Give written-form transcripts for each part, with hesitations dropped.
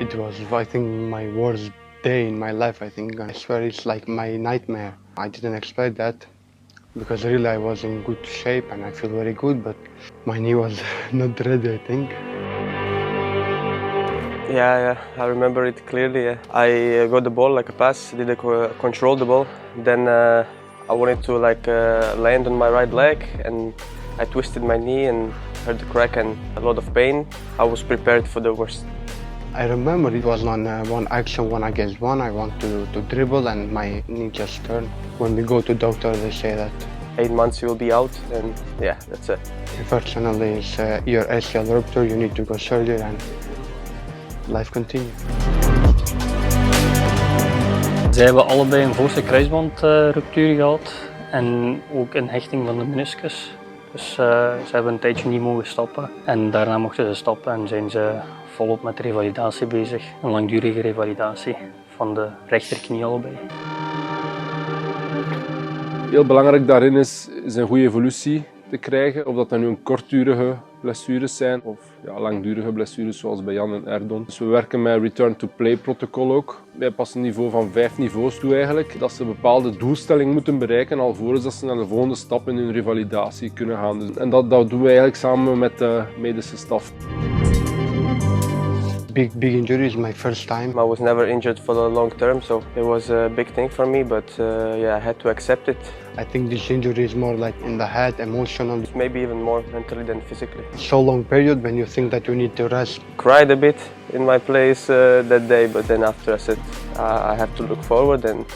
It was, I think, my worst day in my life. I think, I swear, it's like my nightmare. I didn't expect that because really I was in good shape and I feel very good, but my knee was not ready, I think. Yeah, I remember it clearly. Yeah. I got the ball like a pass, did control the ball. Then I wanted to land on my right leg, and I twisted my knee and heard the crack and a lot of pain. I was prepared for the worst. I remember it was on one action, 1-against-1. I want to dribble and my knee just turned. When we go to doctor, they say that 8 months you will be out, and yeah, that's it. Unfortunately, it's your ACL rupture. You need to go surgery and life continues. Zij hebben allebei een voorste kruisbandruptuur gehad en ook een hechting van de meniscus. Dus ze hebben een tijdje niet mogen stappen en daarna mochten ze stappen en zijn ze volop met revalidatie bezig. Een langdurige revalidatie van de rechterknie allebei. Heel belangrijk daarin is een goede evolutie te krijgen. Of dat nu een kortdurige blessures zijn of langdurige blessures zoals bij Jan en Erdon. Dus we werken met return-to-play protocol ook. Wij passen een niveau van 5 niveaus toe eigenlijk. Dat ze een bepaalde doelstelling moeten bereiken alvorens dat ze naar de volgende stap in hun revalidatie kunnen gaan. En dat doen we eigenlijk samen met de medische staf. Big injury is my first time. I was never injured for the long term, so it was a big thing for me, but yeah, I had to accept it. I think this injury is more like in the head, emotional. Maybe even more mentally than physically. So long period when you think that you need to rest. Cried a bit in my place that day, but then after I said I have to look forward and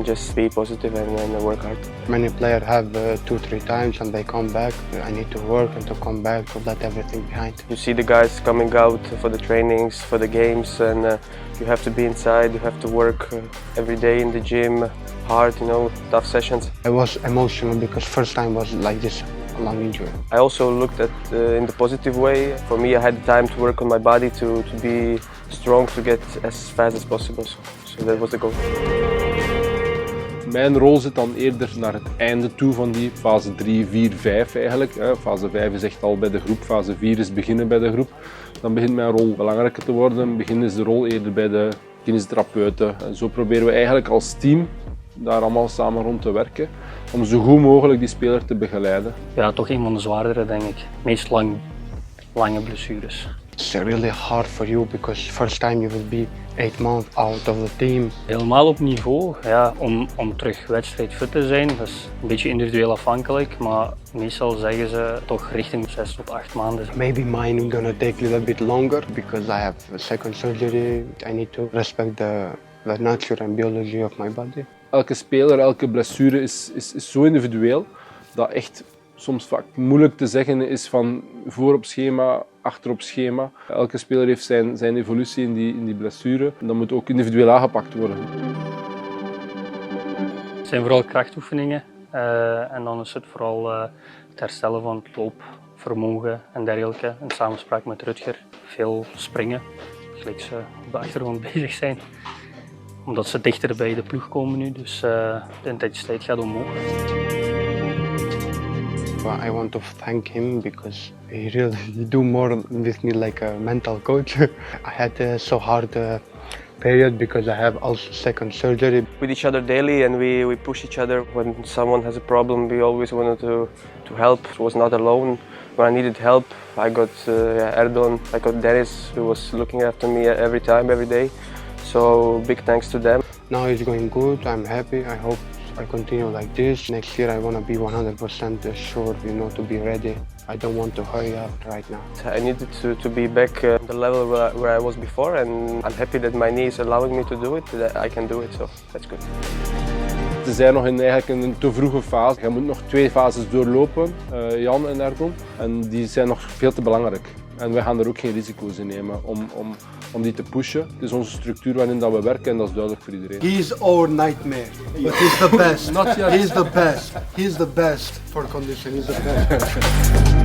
just be positive and work hard. Many players have 2-3 times and they come back. I need to work and to come back to let everything behind. You see the guys coming out for the trainings, for the games, and you have to be inside, you have to work every day in the gym, hard, tough sessions. I was emotional because first time was like this, a long injury. I also looked at in the positive way. For me, I had the time to work on my body to be strong, to get as fast as possible. So that was the goal. Mijn rol zit dan eerder naar het einde toe van die fase 3, 4, 5 eigenlijk. Fase 5 is echt al bij de groep, fase 4 is beginnen bij de groep. Dan begint mijn rol belangrijker te worden. In het begin is de rol eerder bij de kinesitherapeuten. En zo proberen we eigenlijk als team daar allemaal samen rond te werken. Om zo goed mogelijk die speler te begeleiden. Ja, toch een van de zwaardere denk ik. Meest lange blessures. It's really hard for you because first time you will be 8 months out of the team. Helemaal op niveau, ja, om terug wedstrijdfit te zijn, dat is een beetje individueel afhankelijk, maar meestal zeggen ze toch richting 6 tot 8 maanden. Maybe mine is gonna take a little bit longer because I have a second surgery. I need to respect the nature and biology of my body. Elke speler, elke blessure is zo individueel dat echt soms vaak moeilijk te zeggen is van voor op schema, achter op schema. Elke speler heeft zijn evolutie in die blessure. En dat moet ook individueel aangepakt worden. Het zijn vooral krachtoefeningen en dan is het vooral het herstellen van het loopvermogen en dergelijke. In samenspraak met Rutger. Veel springen, gelijk ze op de achtergrond bezig zijn. Omdat ze dichter bij de ploeg komen nu, dus de intensiteit gaat omhoog. I want to thank him because he really do more with me like a mental coach. I had a so hard period because I have also second surgery. With each other daily, and we push each other. When someone has a problem, we always wanted to help. I was not alone. When I needed help, I got Erdon, I got Dennis, who was looking after me every time, every day. So big thanks to them. Now it's going good. I'm happy. I hope I continue like this. Next year I want to be 100% sure, to be ready. I don't want to hurry up right now. I needed to be back at the level where I was before, and I'm happy that my knee is allowing me to do it, that I can do it, so that's good. Ze zijn nog eigenlijk in een te vroege fase. Je moet nog 2 fases doorlopen, Jan en Erdon, en die zijn nog veel te belangrijk. En wij gaan er ook geen risico's in nemen om die te pushen. Het is onze structuur waarin dat we werken en dat is duidelijk voor iedereen. He is our nightmare, but he's the best. He's the best. He's the best for condition. He's the best.